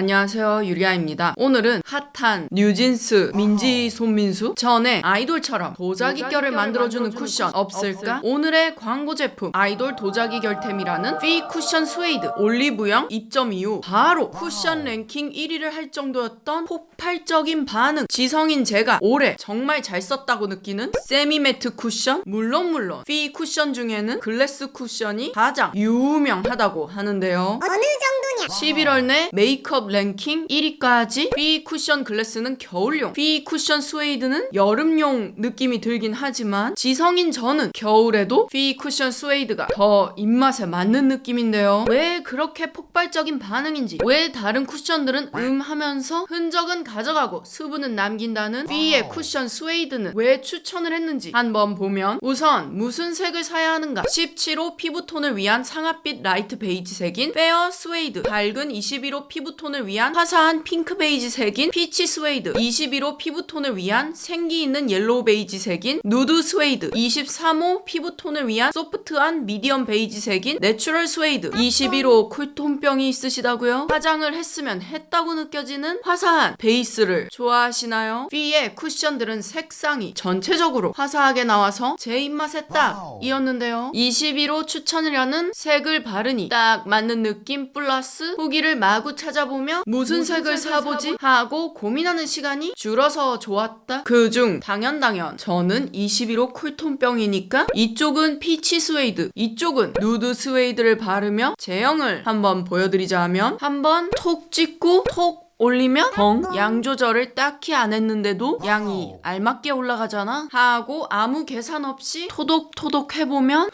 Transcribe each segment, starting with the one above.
안녕하세요, 유리아입니다. 오늘은 핫한 뉴진스, 민지, 손민수 전에 아이돌처럼 도자기 결을 만들어주는 쿠션 없을까? 오늘의 광고 제품 아이돌 도자기 결템이라는 피 쿠션 스웨이드 올리브영 입점 이후 바로 쿠션 랭킹 1위를 할 정도였던 폭발적인 반응. 지성인 제가 올해 정말 잘 썼다고 느끼는 세미 매트 쿠션. 물론 피 쿠션 중에는 글래스 쿠션이 가장 유명하다고 하는데요. 어느 정도냐? 11월 내 메이크업 랭킹 1위까지 피 쿠션 글래스는 겨울용, 피 쿠션 스웨이드는 여름용 느낌이 들긴 하지만 지성인 저는 겨울에도 피 쿠션 스웨이드가 더 입맛에 맞는 느낌인데요. 왜 그렇게 폭발적인 반응인지, 왜 다른 쿠션들은 하면서 흔적은 가져가고 수분은 남긴다는 피의 쿠션 스웨이드는 왜 추천을 했는지 한번 보면, 우선 무슨 색을 사야 하는가? 17호 피부톤을 위한 상아빛 라이트 베이지색인 페어 스웨이드, 밝은 21호 피부톤을 위한 화사한 핑크 베이지색인 피치 스웨이드, 21호 피부톤을 위한 생기 있는 옐로우 베이지색인 누드 스웨이드, 23호 피부톤을 위한 소프트한 미디엄 베이지색인 내추럴 스웨이드, 21호 쿨톤병이 있으시다고요? 화장을 했으면 했다고 느껴지는 화사한 베이스를 좋아하시나요? 피의 쿠션들은 색상이 전체적으로 화사하게 나와서 제 입맛에 딱 이었는데요. 21호 추천이라는 색을 바르니 딱 맞는 느낌 플러스 후기를 마구 찾아보면 무슨 색을 사보지 하고 고민하는 시간이 줄어서 좋았다. 그중 당연 저는 21호 쿨톤병이니까 이쪽은 피치 스웨이드, 이쪽은 누드 스웨이드를 바르며 제형을 한번 보여드리자면, 한번 톡 찍고 톡 올리면 양 조절을 딱히 안 했는데도 양이 알맞게 올라가잖아 하고 아무 계산 없이 토독토독 해보면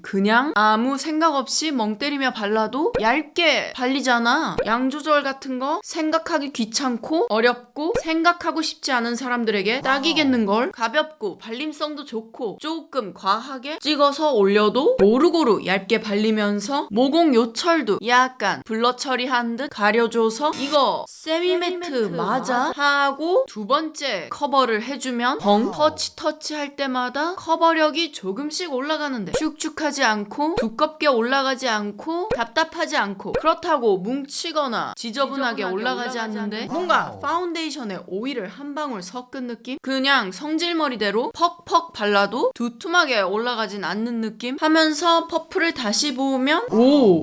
그냥 아무 생각 없이 멍 때리며 발라도 얇게 발리잖아. 양 조절 같은 거 생각하기 귀찮고 어렵고 생각하고 싶지 않은 사람들에게 딱이겠는걸. 가볍고 발림성도 좋고 조금 과하게 찍어서 올려도 고루고루 얇게 발리면서 모공 요철도 약간 블러 처리한 듯 가려줘서 이거 세미 매트 맞아? 하고 두 번째 커버를 해주면 터치 할 때마다 커버력이 조금씩 올라가는데 축축하지 않고 두껍게 올라가지 않고 답답하지 않고, 그렇다고 뭉치거나 지저분하게 올라가지 않는데 뭔가 파운데이션에 오일을 한 방울 섞은 느낌? 그냥 성질머리대로 퍽퍽 발라도 두툼하게 올라가진 않는 느낌? 하면서 퍼프를 다시 부으면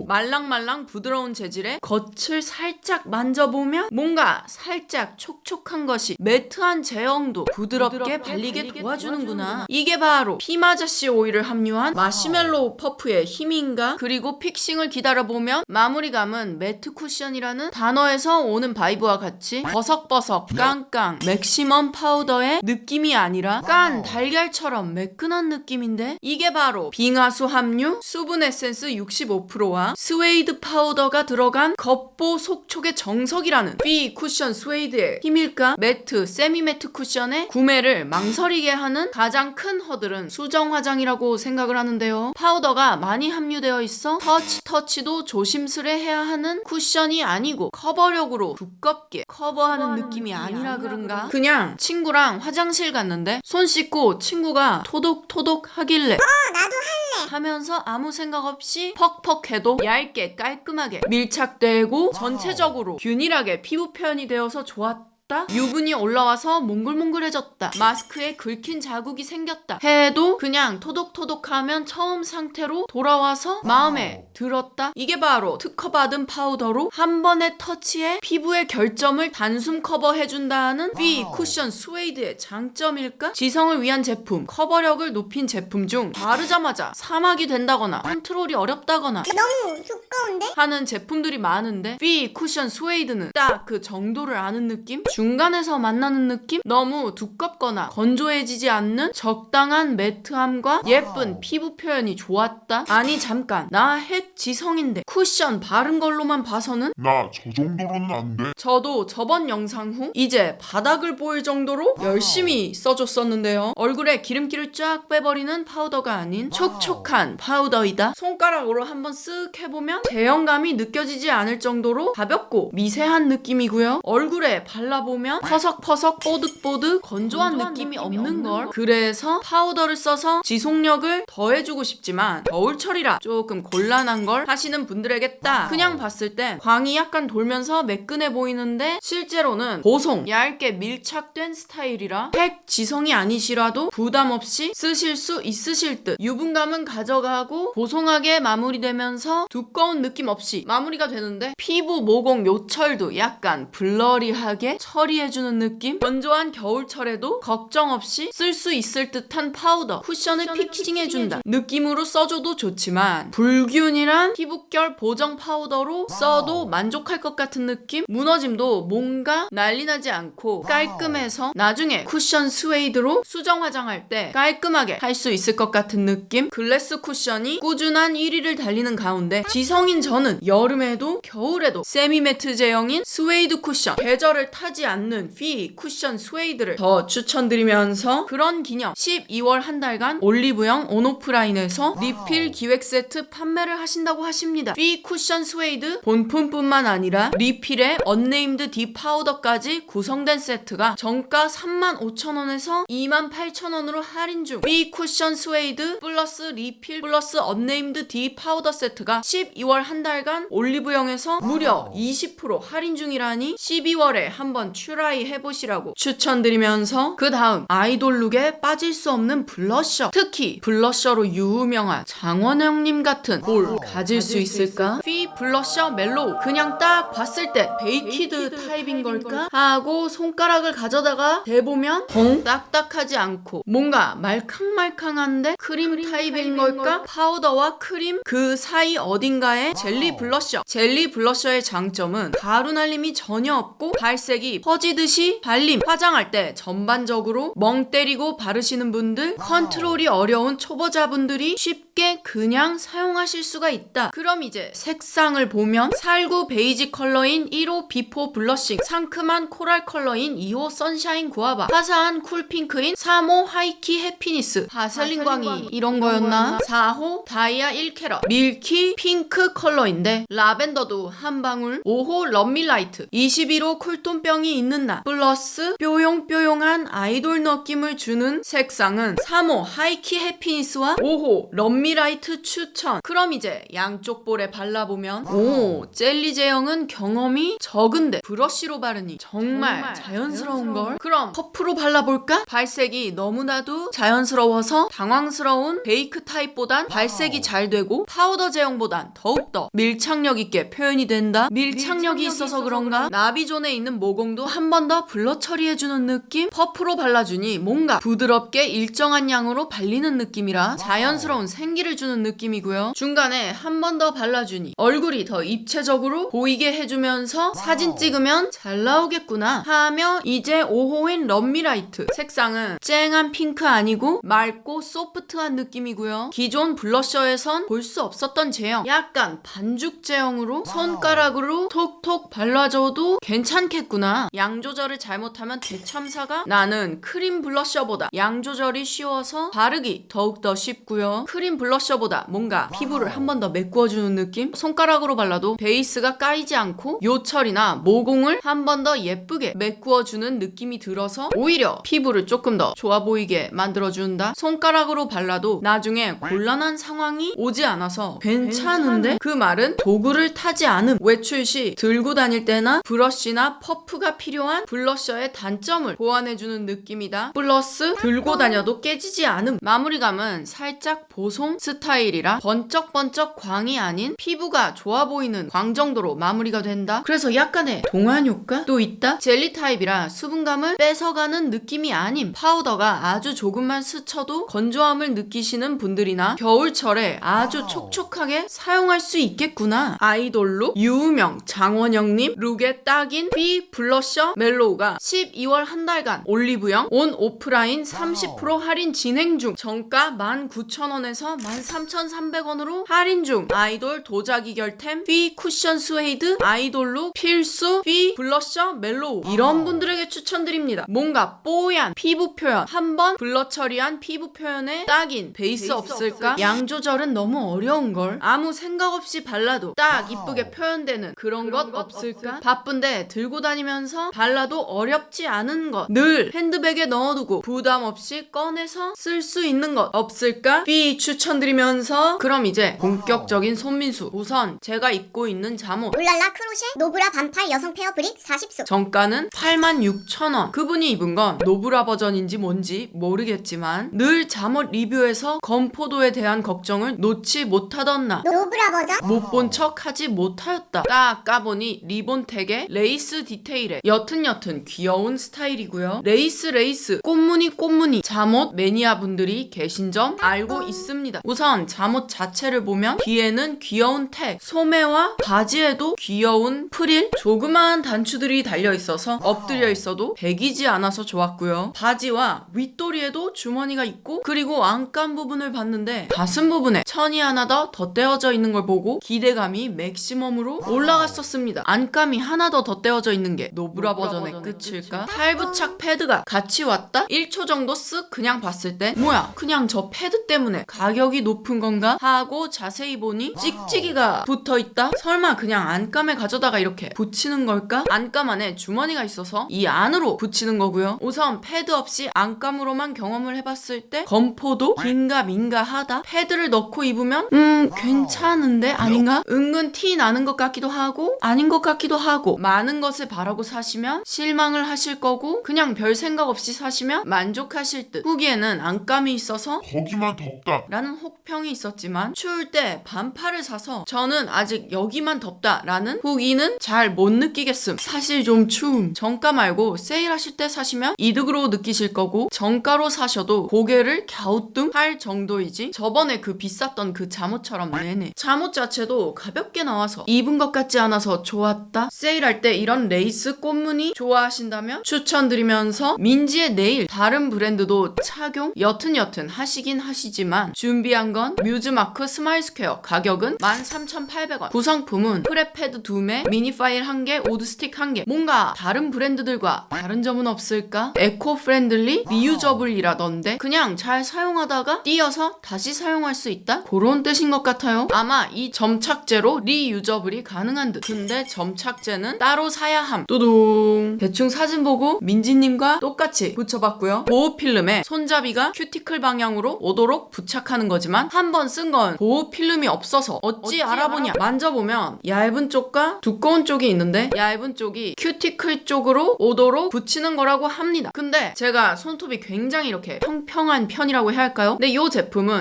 말랑말랑 부드러운 재질의 겉을 살짝 만져보면 뭔가 살짝 촉촉한 것이 매트한 제형도 부드럽게 발리게 도와주는구나. 이게 바로 피마자씨 오일을 함유한 마시멜로우 퍼프의 힘인가? 그리고 픽싱을 기다려보면 마무리감은 매트 쿠션이라는 단어에서 오는 바이브와 같이 버석버석 깡깡 맥시멈 파우더의 느낌이 아니라 깐 달걀처럼 매끈한 느낌인데, 이게 바로 빙하수 함유 수분 에센스 65%와 스웨이드 파우더가 들어간 겉보 속촉의 정석이라는 피 쿠션 스웨이드의 힘일까? 매트, 세미 매트 쿠션의 구매를 망설이게 하는 가장 큰 허들은 수정 화장이라고 생각을 하는데요. 파우더가 많이 함유되어 있어 터치도 조심스레 해야 하는 쿠션이 아니고 커버력으로 두껍게 커버하는 느낌이 아니라 그런가? 그냥 친구랑 화장실 갔는데 손 씻고 친구가 토독토독 하길래 나도 할래 하면서 아무 생각 없이 퍽퍽 해도 얇게 깔끔하게 밀착되고 전체적으로 균일하게 피부 표현이 되어서 좋았다. 유분이 올라와서 몽글몽글해졌다. 마스크에 긁힌 자국이 생겼다 해도 그냥 토독토독하면 처음 상태로 돌아와서 마음에 들었다. 이게 바로 특허받은 파우더로 한 번의 터치에 피부의 결점을 단숨 커버해준다는 피 쿠션 스웨이드의 장점일까? 지성을 위한 제품, 커버력을 높인 제품 중 바르자마자 사막이 된다거나 컨트롤이 어렵다거나 너무 두꺼운데? 하는 제품들이 많은데, 피 쿠션 스웨이드는 딱 그 정도를 아는 느낌? 중간에서 만나는 느낌? 너무 두껍거나 건조해지지 않는 적당한 매트함과 예쁜 피부 표현이 좋았다. 아니 잠깐, 나 핵 지성인데 쿠션 바른 걸로만 봐서는 나 저 정도로는 안 돼. 저도 저번 영상 후 이제 바닥을 보일 정도로 열심히 써줬었는데요. 얼굴에 기름기를 쫙 빼버리는 파우더가 아닌 촉촉한 파우더이다. 손가락으로 한번 쓱 해보면 제형감이 느껴지지 않을 정도로 가볍고 미세한 느낌이고요. 얼굴에 발라보면 발라보면 퍼석퍼석 뽀득뽀득 건조한 느낌이 없는걸. 그래서 파우더를 써서 지속력을 더해주고 싶지만 겨울철이라 조금 곤란한걸 하시는 분들에게 딱 그냥 봤을 때 광이 약간 돌면서 매끈해 보이는데 실제로는 보송 얇게 밀착된 스타일이라 팩 지성이 아니시라도 부담 없이 쓰실 수 있으실 듯. 유분감은 가져가고 보송하게 마무리되면서 두꺼운 느낌 없이 마무리가 되는데 피부 모공 요철도 약간 블러리하게 처리해주는 느낌. 건조한 겨울철에도 걱정 없이 쓸 수 있을 듯한 파우더 쿠션을 픽싱해준다 느낌으로 써줘도 좋지만 불균이란 피부결 보정 파우더로 써도 만족할 것 같은 느낌. 무너짐도 뭔가 난리나지 않고 깔끔해서 나중에 쿠션 스웨이드로 수정 화장할 때 깔끔하게 할 수 있을 것 같은 느낌. 글래스 쿠션이 꾸준한 1위를 달리는 가운데 지성인 저는 여름에도 겨울에도 세미매트 제형인 스웨이드 쿠션, 계절을 타지 않는 피 쿠션 스웨이드를 더 추천드리면서 그런 기념 12월 한 달간 올리브영 온오프라인에서 리필 기획 세트 판매를 하신다고 하십니다. 피 쿠션 스웨이드 본품뿐만 아니라 리필에 언네임드 딥 파우더까지 구성된 세트가 정가 35,000원에서 28,000원으로 할인 중. 피 쿠션 스웨이드 플러스 리필 플러스 언네임드 딥 파우더 세트가 12월 한 달간 올리브영에서 무려 20% 할인 중이라니 12월에 한번 트라이 해보시라고 추천드리면서 그 다음 아이돌 룩에 빠질 수 없는 블러셔. 특히 블러셔로 유명한 장원영님 같은 볼 가질 수 있을까? 피 블러셔 멜로우. 그냥 딱 봤을 때 베이키드 타입인 걸까? 하고 손가락을 가져다가 대보면 딱딱하지 않고 뭔가 말캉말캉한데 크림 타입인 걸까? 파우더와 크림 그 사이 어딘가에 젤리 블러셔. 젤리 블러셔의 장점은 가루 날림이 전혀 없고 발색이 퍼지듯이 발림. 화장할 때 전반적으로 멍 때리고 바르시는 분들, 컨트롤이 어려운 초보자분들이 쉽게 그냥 사용하실 수가 있다. 그럼 이제 색상을 보면 살구 베이지 컬러인 1호 비포 블러싱, 상큼한 코랄 컬러인 2호 선샤인 구아바, 화사한 쿨핑크인 3호 하이키 해피니스, 바셀린 광이 이런 거였나? 4호 다이아 1캐럿, 밀키 핑크 컬러인데 라벤더도 한 방울, 5호 럼밀라이트, 21호 쿨톤병이 있는 나, 플러스 뾰용뾰용한 아이돌 느낌을 주는 색상은 3호 하이키 해피니스와 5호 럼밀라이트 추천. 그럼 이제 양쪽 볼에 발라보면 오, 젤리 제형은 경험이 적은데 브러쉬로 바르니 정말 자연스러운걸? 그럼 퍼프로 발라볼까? 발색이 너무나도 자연스러워서 당황스러운 베이크 타입보단 발색이 잘 되고 파우더 제형보단 더욱더 밀착력 있게 표현이 된다. 밀착력이 있어서 그런가? 나비존에 있는 모공도 한 번 더 블러 처리해주는 느낌? 퍼프로 발라주니 뭔가 부드럽게 일정한 양으로 발리는 느낌이라 자연스러운 생기를 주는 느낌이고요. 중간에 한 번 더 발라주니 얼굴이 더 입체적으로 보이게 해주면서 사진 찍으면 잘 나오겠구나 하며 이제 5호인 럼미라이트. 색상은 쨍한 핑크 아니고 맑고 소프트한 느낌이고요. 기존 블러셔에선 볼 수 없었던 제형, 약간 반죽 제형으로 손가락으로 톡톡 발라줘도 괜찮겠구나. 양 조절을 잘못하면 대참사가 나는 크림 블러셔보다 양 조절이 쉬워서 바르기 더욱더 쉽고요. 크림 블러셔보다 뭔가 피부를 한 번 더 메꾸어주는 느낌? 손가락으로 발라도 베이스가 까이지 않고 요철이나 모공을 한 번 더 예쁘게 메꾸어주는 느낌이 들어서 오히려 피부를 조금 더 좋아 보이게 만들어준다. 손가락으로 발라도 나중에 곤란한 상황이 오지 않아서 괜찮은데 그 말은 도구를 타지 않음. 외출 시 들고 다닐 때나 브러쉬나 퍼프가 필요한 블러셔의 단점을 보완해주는 느낌이다. 플러스 들고 다녀도 깨지지 않음. 마무리감은 살짝 보송 스타일이라 번쩍번쩍 광이 아닌 피부가 좋아 보이는 광 정도로 마무리가 된다. 그래서 약간의 동안 효과도 있다. 젤리 타입이라 수분감을 뺏어가는 느낌이 아님. 파우더가 아주 조금만 스쳐도 건조함을 느끼시는 분들이나 겨울철에 아주 촉촉하게 사용할 수 있겠구나. 아이돌 룩 유우명 장원영님 룩에 딱인 피 블러셔 멜로우가 12월 한 달간 올리브영 온 오프라인 30% 할인 진행 중. 정가 19,000원에서 13,300원으로 할인 중. 아이돌 도자기 결템 휘 쿠션 스웨이드 아이돌룩 필수 휘 블러셔 멜로우 이런 분들에게 추천드립니다. 뭔가 뽀얀 피부 표현 한번 블러 처리한 피부 표현에 딱인 베이스 없을까? 양 조절은 너무 어려운걸. 아무 생각 없이 발라도 딱 이쁘게 표현되는 그런 것 없을까? 바쁜데 들고 다니면서 발라도 어렵지 않은 것, 늘 핸드백에 넣어두고 부담 없이 꺼내서 쓸 수 있는 것 없을까? 삐 추천드리면서 그럼 이제 본격적인 손민수. 우선 제가 입고 있는 잠옷 울랄라 크로셰 노브라 반팔 여성 페어 브릭 40수. 정가는 86,000원. 그분이 입은 건 노브라 버전인지 뭔지 모르겠지만 늘 잠옷 리뷰에서 건포도에 대한 걱정을 놓지 못하던 나. 노브라 버전. 못 본 척 하지 못하였다. 딱 까보니 리본텍에 레이스 디테일에 옅은 귀여운 스타일이고요. 레이스 꽃무늬 잠옷 매니아 분들이 계신 점 알고 있습니다. 우선 잠옷 자체를 보면 뒤에는 귀여운 택, 소매와 바지에도 귀여운 프릴, 조그마한 단추들이 달려있어서 엎드려 있어도 배기지 않아서 좋았고요. 바지와 윗도리에도 주머니가 있고 그리고 안감 부분을 봤는데 가슴 부분에 천이 하나 더 덧대어져 있는 걸 보고 기대감이 맥시멈으로 올라갔었습니다. 안감이 하나 더 덧대어져 있는 게 노브라 버전의 끝일까? 탈부착 패드가 같이 왔다? 1초 정도 쓱 그냥 봤을 때 뭐야 그냥 저 패드 때문에 가격이 높은 건가? 하고 자세히 보니 찍찍이가 붙어있다? 설마 그냥 안감에 가져다가 이렇게 붙이는 걸까? 안감 안에 주머니가 있어서 이 안으로 붙이는 거고요. 우선 패드 없이 안감으로만 경험을 해봤을 때 건포도 긴가민가 하다? 패드를 넣고 입으면 괜찮은데? 아닌가? 은근 티 나는 것 같기도 하고 아닌 것 같기도 하고 많은 것을 바라고 사시면 실망을 하실 거고 그냥 별 생각 없이 사시면 만족하실 듯. 후기에는 안감이 있어서 거기만 덥다. 라는 혹평이 있었지만 추울 때 반팔을 사서 저는 아직 여기만 덥다 라는 후기는 잘 못 느끼겠음. 사실 좀 추움. 정가 말고 세일하실 때 사시면 이득으로 느끼실 거고 정가로 사셔도 고개를 갸우뚱할 정도이지. 저번에 그 비쌌던 그 잠옷처럼 내내 잠옷 자체도 가볍게 나와서 입은 것 같지 않아서 좋았다. 세일할 때 이런 레이스 꽃무늬 좋아하신다면 추천드리면서 민지의 네일 다른 브랜드도 착용 옅은 하시긴 하시지만 준비한 건 뮤즈마크 스마일 스퀘어. 가격은 13,800원. 구성품은 프레패드 2매, 미니 파일 1개, 오드 스틱 1개. 뭔가 다른 브랜드들과 다른 점은 없을까? 에코 프렌들리, 리유저블이라던데 그냥 잘 사용하다가 띄어서 다시 사용할 수 있다? 그런 뜻인 것 같아요. 아마 이 점착제로 리유저블이 가능한 듯. 근데 점착제는 따로 사야 함. 뚜둥. 대충 사진 보고 민지님과 똑같이 붙여봤고요. 보호 필름에 손잡이가 큐티클 방향으로 오도록 부착하는 거지만 한 번 쓴 건 보호 필름이 없어서 어찌 알아보냐. 만져보면 얇은 쪽과 두꺼운 쪽이 있는데 얇은 쪽이 큐티클 쪽으로 오도록 붙이는 거라고 합니다. 근데 제가 손톱이 굉장히 이렇게 평평한 편이라고 해야 할까요? 근데 이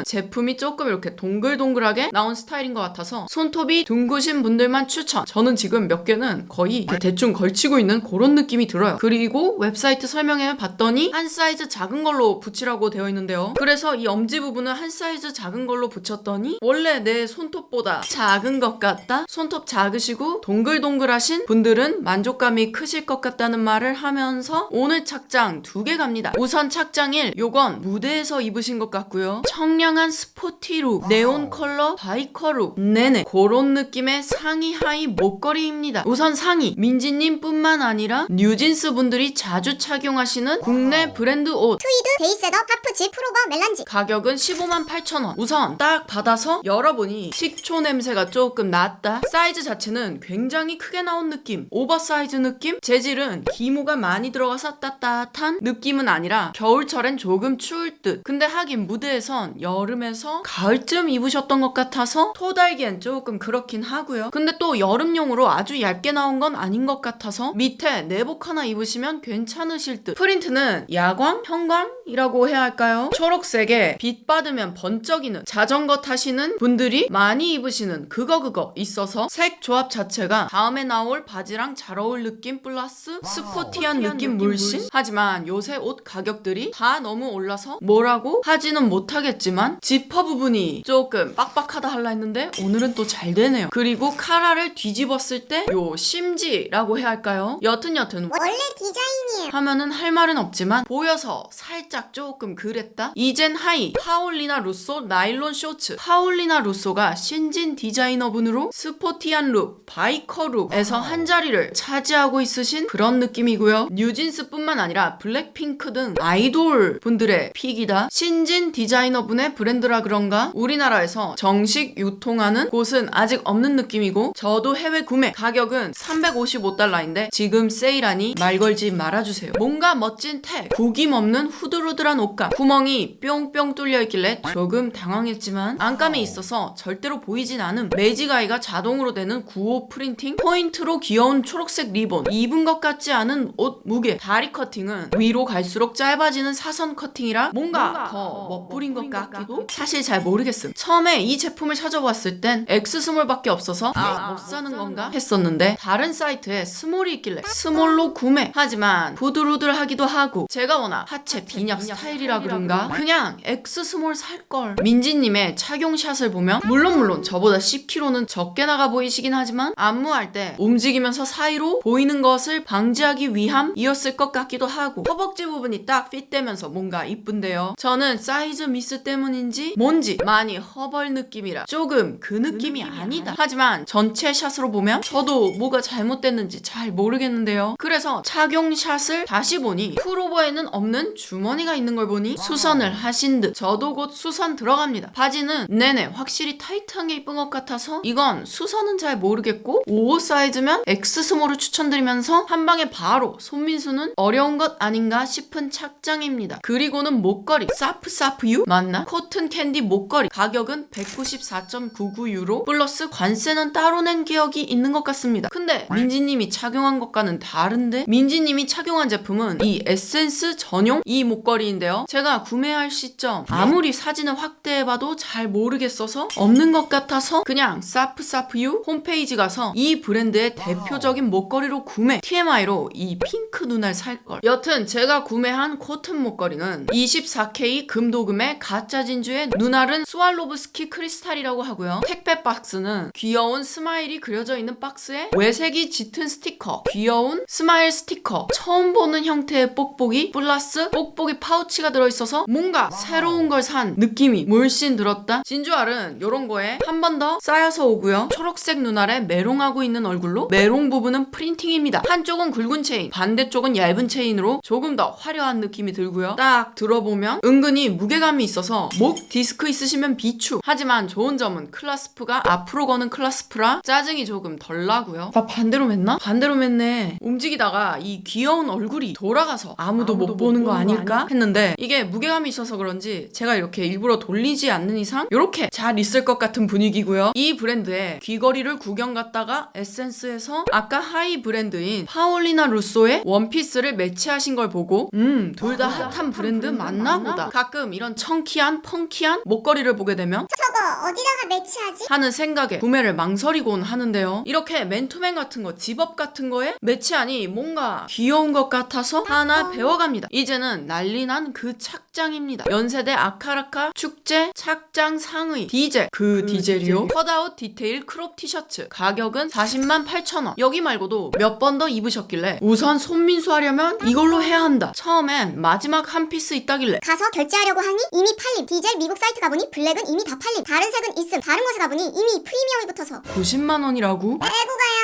제품이 조금 이렇게 동글동글하게 나온 스타일인 것 같아서 손톱이 둥그신 분들만 추천. 저는 지금 몇 개는 거의 이렇게 대충 걸치고 있는 그런 느낌이 들어요. 그리고 웹사이트 설명에 봤더니 한 사이즈 작은 걸로 붙이라고 되어 있는데요. 그래서 이 엄지 부분을 한 사이즈 작은 걸로 붙였더니 원래 내 손톱보다 작은 것 같다? 손톱 작으시고 동글동글하신 분들은 만족감이 크실 것 같다는 말을 하면서 오늘 착장 2개 갑니다. 우선 착장 1, 요건 무대에서 입으신 것 같고요. 청량한 스포티 룩, 네온 컬러 바이커 룩, 네네 그런 느낌의 상의 하의 목걸이입니다. 우선 상의, 민지님 뿐만 아니라 뉴진스 분들이 자주 착용하시는 국내 브랜드 옷 트위드 데이셋업 하프집 프로버 멜란지. 가격은 158,000원. 우선 딱 받아서 열어보니 식초 냄새가 조금 났다. 사이즈 자체는 굉장히 크게 나온 느낌, 오버사이즈 느낌. 재질은 기모가 많이 들어가서 따뜻한 느낌은 아니라 겨울철엔 조금 추울 듯. 근데 하긴 무대에선 여름에서 가을쯤 입으셨던 것 같아서 토달기엔 조금 그렇긴 하고요. 근데 또 여름용으로 아주 얇게 나온 건 아닌 것 같아서 밑에 내복 하나 입으시면 괜찮으실 듯. 프린트는 야광? 형광이라고 해야 할까요? 초록색에 빛 받으면 번쩍이는 자전거 타시는 분들이 많이 입으시는 그거 있어서 색 조합 자체가 다음에 나올 바지랑 잘 어울 느낌 플러스 스포티한 느낌 물씬. 하지만 요새 옷 가격들이 다 너무 올라서 뭐라고 하지는 못하겠지만 지퍼 부분이 조금 빡빡하다 할라 했는데 오늘은 또 잘 되네요. 그리고 카라를 뒤집었을 때 요 심지라고 해야 할까요? 옅은 원래 디자인이에요. 하면은 할 말은 없지만 보여서 살짝 조금 그랬다. 이젠 하이 파올리나 루소 루소 나일론 쇼츠. 파올리나 루소가 신진 디자이너분으로 스포티한 룩, 바이커 룩에서 한 자리를 차지하고 있으신 그런 느낌이고요. 뉴진스뿐만 아니라 블랙핑크 등 아이돌 분들의 픽이다. 신진 디자이너분의 브랜드라 그런가 우리나라에서 정식 유통하는 곳은 아직 없는 느낌이고, 저도 해외 구매 가격은 355달러인데 지금 세일하니 말 걸지 말아주세요. 뭔가 멋진 텍, 구김 없는 후들후들한 옷감, 구멍이 뿅뿅 뚫려 있길래 조금 당황했지만 안감이 있어서 절대로 보이진 않음. 매직아이가 자동으로 되는 95 프린팅, 포인트로 귀여운 초록색 리본, 입은 것 같지 않은 옷 무게, 다리 커팅은 위로 갈수록 짧아지는 사선 커팅이라 뭔가 더 멋부린 것 같기도 사실 잘 모르겠음. 처음에 이 제품을 찾아봤을 땐 X 스몰밖에 없어서 못 사는 건가 했었는데 다른 사이트에 스몰이 있길래 스몰로 구매. 하지만 부들부들하기도 하고 제가 워낙 하체 빈약 스타일이라 그런가 그냥 X 스몰 살걸. 민지님의 착용샷을 보면 물론 저보다 10kg는 적게 나가 보이시긴 하지만 안무할 때 움직이면서 사이로 보이는 것을 방지하기 위함이었을 것 같기도 하고, 허벅지 부분이 딱 핏되면서 뭔가 이쁜데요. 저는 사이즈 미스 때문인지 뭔지 많이 허벌 느낌이라 조금 그 느낌이 아니다. 하지만 전체 샷으로 보면 저도 뭐가 잘못됐는지 잘 모르겠는데요. 그래서 착용샷을 다시 보니 풀오버에는 없는 주머니가 있는 걸 보니 수선을 하신 듯. 저도 곧 수선 들어갑니다. 바지는 네네 확실히 타이트한 게 이쁜 것 같아서 이건 수선은 잘 모르겠고, 55 사이즈면 X 스몰을 추천드리면서 한 방에 바로 손민수는 어려운 것 아닌가 싶은 착장입니다. 그리고는 목걸이, 사프유 맞나? 코튼 캔디 목걸이 가격은 194.99유로 플러스 관세는 따로 낸 기억이 있는 것 같습니다. 근데 민지님이 착용한 것과는 다른데, 민지님이 착용한 제품은 이 에센스 전용 이 목걸이인데요. 제가 구매할 시점 아무리 사진을 확대해봐도 잘 모르겠어서 없는 것 같아서 그냥 사프유 홈페이지 가서 이 브랜드의 대표적인 목걸이로 구매. TMI로 이 핑크 눈알 살걸. 여튼 제가 구매한 코튼 목걸이는 24K 금도금의 가짜 진주의 눈알은 스왈로브스키 크리스탈이라고 하고요. 택배 박스는 귀여운 스마일이 그려져 있는 박스에 외색이 짙은 스티커, 귀여운 스마일 스티커, 처음 보는 형태의 뽁뽁이 플러스 뽁뽁이 파우치가 들어있어서 뭔가 새로운 걸 산 느낌이 물씬 들었다. 진주알은 요런 거에 한 번 더 쌓여서 오고요. 초록색 눈알에 메롱하고 있는 얼굴로 메롱 부분은 프린팅입니다. 한쪽은 굵은 체인, 반대쪽은 얇은 체인으로 조금 더 화려한 느낌이 들고요. 딱 들어보면 은근히 무게감이 있어서 목 디스크 있으시면 비추. 하지만 좋은 점은 클라스프가 앞으로 거는 클라스프라 짜증이 조금 덜 나고요. 나 반대로 맸나? 반대로 맸네. 움직이다가 이 귀여운 얼굴이 돌아가서 아무도 못 보는 거 아닐까 했는데 이게 무게감이 있어서 그런지 제가 이렇게 일부러 돌리지 않는 이상 이렇게 잘 있을 것 같은 분위기고요. 이 브랜드의 귀걸이를 구경 갔다가 에센스에서 아까 하이 브랜드인 파올리나 루소의 원피스를 매치하신 걸 보고 둘 다 핫한 브랜드 맞나 보다. 가끔 이런 청키한 펑키한 목걸이를 보게 되면 저거 어디다가 매치하지? 하는 생각에 구매를 망설이곤 하는데요. 이렇게 맨투맨 같은 거, 집업 같은 거에 매치하니 뭔가 귀여운 것 같아서 하나 배워갑니다. 이제는 난리난 그 착장입니다. 연세대 아카라카 축제 착장 상의 디젤, 그 디젤이요? 컷아웃 디테일 크롭 티셔츠 가격은 408,000원. 여기 말고도 몇 번 더 입으셨길래 우선 손민수 하려면 이걸로 해야 한다. 처음엔 마지막 한 피스 있다길래 가서 결제하려고 하니 이미 팔림. 디젤 미국 사이트 가보니 블랙은 이미 다 팔림. 다른 색은 있음. 다른 곳에 가보니 이미 프리미엄이 붙어서 90만 원이라고? 빼고 가야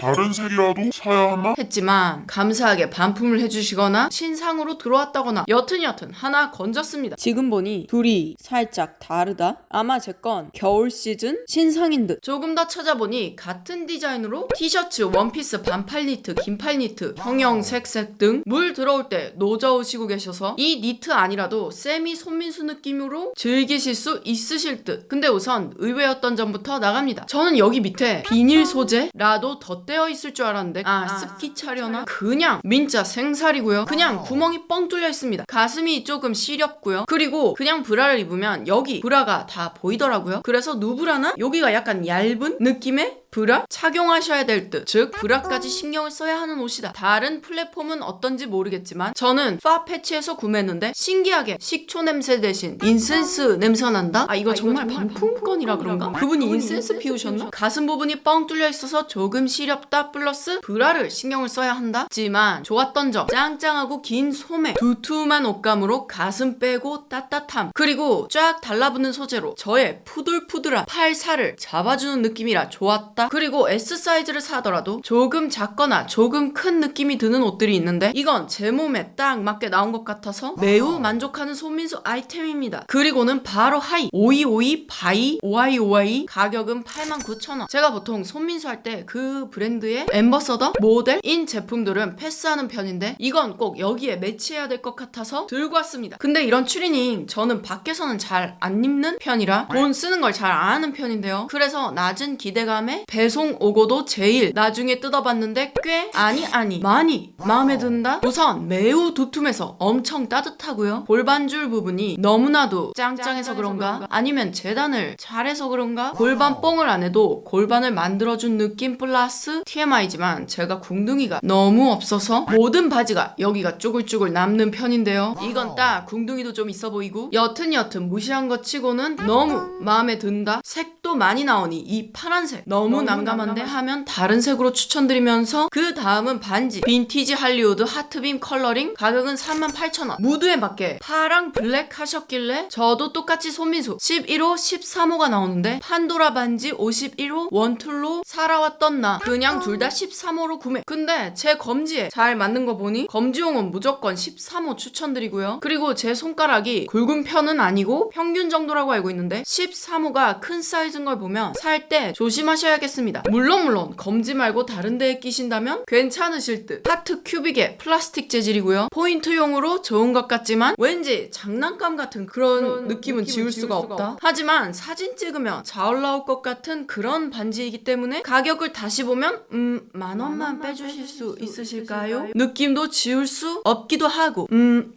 하나? 다른 색이라도 사야 하나? 했지만 감사하게 반품을 해주시거나 신상으로 들어왔다거나 여튼 하나 건졌습니다. 지금 보니 둘이 살짝 다르다? 아마 제 건 겨울 시즌 신상인 듯. 조금 더 찾아보니 같은 디자인으로 티셔츠, 원피스, 반팔 니트, 긴팔 니트, 형형 색색 등 물 들어올 때 노저으시고 계셔서 이 니트 아니라도 세미 손민수 느낌으로 즐기실 수 있으실 듯. 근데 우선 의외였던 점부터 나갑니다. 저는 여기 밑에 비닐 소재라도 덧대어 있을 줄 알았는데 습기 차려나? 그냥 민자 생살이고요. 그냥 구멍이 뻥 뚫려 있습니다. 가슴이 조금 시렵고요. 그리고 그냥 브라를 입으면 여기 브라가 다 보이더라고요. 그래서 누브라나 여기가 약간 얇은 느낌의 브라? 착용하셔야 될 듯. 즉 브라까지 신경을 써야 하는 옷이다. 다른 플랫폼은 어떤지 모르겠지만 저는 파패치에서 구매했는데 신기하게 식초 냄새 대신 인센스 냄새가 난다? 아 이거 정말 반품권이라 그런가? 그분이 인센스 피우셨나? 가슴 부분이 뻥 뚫려 있어서 조금 시렵다 플러스 브라를 신경을 써야 한다? 지만 좋았던 점 짱짱하고 긴 소매 두툼한 옷감으로 가슴 빼고 따뜻함 그리고 쫙 달라붙는 소재로 저의 푸들푸들한 팔살을 잡아주는 느낌이라 좋았다. 그리고 S 사이즈를 사더라도 조금 작거나 조금 큰 느낌이 드는 옷들이 있는데 이건 제 몸에 딱 맞게 나온 것 같아서 매우 만족하는 손민수 아이템입니다. 그리고는 바로 하이 5252 바이 오아이 가격은 89,000원. 제가 보통 손민수 할 때 그 브랜드의 앰버서더 모델인 제품들은 패스하는 편인데 이건 꼭 여기에 매치해야 될 것 같아서 들고 왔습니다. 근데 이런 추리닝 저는 밖에서는 잘 안 입는 편이라 돈 쓰는 걸 잘 안 하는 편인데요. 그래서 낮은 기대감에 배송 오고도 제일 나중에 뜯어봤는데 꽤 많이 마음에 든다. 우선 매우 두툼해서 엄청 따뜻하고요. 골반줄 부분이 너무나도 짱짱해서 그런가 아니면 재단을 잘해서 그런가 골반 뽕을 안 해도 골반을 만들어준 느낌 플러스 TMI지만 제가 궁둥이가 너무 없어서 모든 바지가 여기가 쭈글쭈글 남는 편인데요. 이건 딱 궁둥이도 좀 있어 보이고 여튼 무시한 것 치고는 너무 마음에 든다. 색도 많이 나오니 이 파란색 너무 난감한데 하면 다른 색으로 추천드리면서 그 다음은 반지 빈티지 할리우드 하트빔 컬러링 가격은 38,000원. 무드에 맞게 파랑 블랙 하셨길래 저도 똑같이 손민수 11호 13호가 나오는데 판도라 반지 51호 원툴로 살아왔던 나 그냥 둘 다 13호로 구매. 근데 제 검지에 잘 맞는 거 보니 검지용은 무조건 13호 추천드리고요. 그리고 제 손가락이 굵은 편은 아니고 평균 정도라고 알고 있는데 13호가 큰 사이즈인 걸 보면 살 때 조심하셔야겠습니다. 물론 검지 말고 다른 데에 끼신다면 괜찮으실 듯. 하트 큐빅의 플라스틱 재질이고요. 포인트용으로 좋은 것 같지만 왠지 장난감 같은 그런 느낌은 지울 수가 없다. 하지만 사진 찍으면 잘 올라올 것 같은 그런 반지이기 때문에 가격을 다시 보면 10,000원만 빼주실 수 있으실까요? 느낌도 지울 수 없기도 하고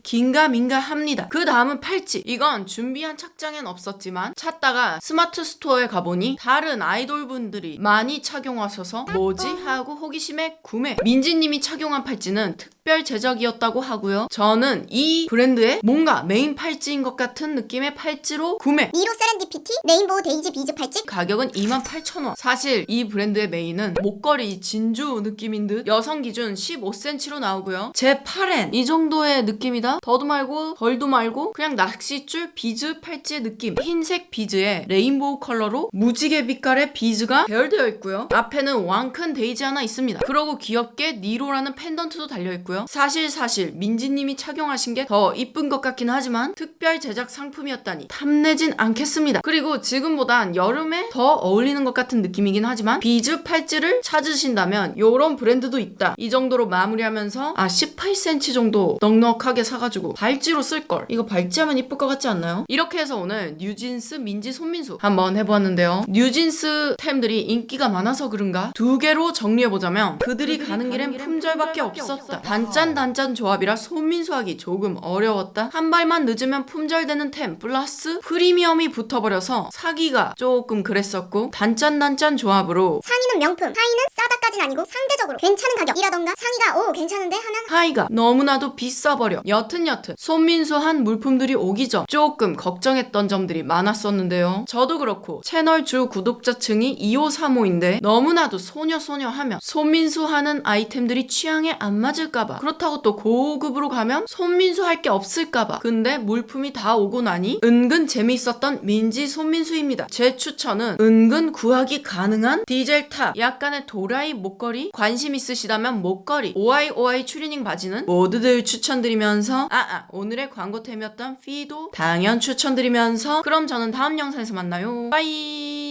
긴가민가 합니다. 그 다음은 팔찌. 이건 준비한 착장엔 없었지만 찾다가 스마트 스토어에 가보니 다른 아이돌분들이 많이 착용하셔서 뭐지? 하고 호기심에 구매. 민지님이 착용한 팔찌는 특별 제작이었다고 하고요. 저는 이 브랜드의 뭔가 메인 팔찌인 것 같은 느낌의 팔찌로 구매. 미로 세렌디피티 레인보우 데이지 비즈 팔찌 가격은 28,000원. 사실 이 브랜드의 메인은 목걸이 진주 느낌인 듯 여성 기준 15cm로 나오고요. 제 팔엔 이 정도의 느낌이다. 더도 말고 덜도 말고 그냥 낚싯줄 비즈 팔찌의 느낌. 흰색 비즈에 레인보우 컬러로 무지개 빛깔의 비즈가 배열되어 있고요. 앞에는 왕큰 데이지 하나 있습니다. 그러고 귀엽게 니로라는 펜던트도 달려있고요. 사실 민지님이 착용하신 게 더 이쁜 것 같긴 하지만 특별 제작 상품이었다니 탐내진 않겠습니다. 그리고 지금보단 여름에 더 어울리는 것 같은 느낌이긴 하지만 비즈 팔찌를 찾으신다면 요런 브랜드도 있다. 이 정도로 마무리하면서 18cm 정도 넉넉하게 사가지고 발찌로 쓸걸. 이거 발찌하면 이쁠 것 같지 않나요? 이렇게 해서 오늘 뉴진스 민지 손민수 한번 해보았는데요. 뉴진스 템들이 인기가 많아서 그런가 2개로 정리해보자면 그들이 가는 길엔 품절밖에 없었다. 단짠 조합이라 손민수하기 조금 어려웠다. 한 발만 늦으면 품절되는 템 플러스 프리미엄이 붙어버려서 사기가 조금 그랬었고 단짠 조합으로 상의는 명품 하의는 싸다까진 아니고 상대적으로 괜찮은 가격이라던가 상의가 괜찮은데 하면 하의가 너무나도 비싸버려. 여튼 손민수 한 물품들이 오기 전 조금 걱정했던 점들이 많았었는데요. 저도 그렇고 채널 주 구독자층이 2호 3호인데 너무나도 소녀 하면 손민수 하는 아이템들이 취향에 안 맞을까봐 그렇다고 또 고급으로 가면 손민수 할 게 없을까봐 근데 물품이 다 오고 나니 은근 재미있었던 민지 손민수입니다. 제 추천은 은근 구하기 가능한 디젤 탑 약간의 도라이 목걸이 관심 있으시다면 목걸이 오아이 추리닝 바지는 모두들 추천드리면서 오늘의 광고템이었던 피도 당연 추천드리면서 그럼 저는 다음 영상에서 만나요. 빠이.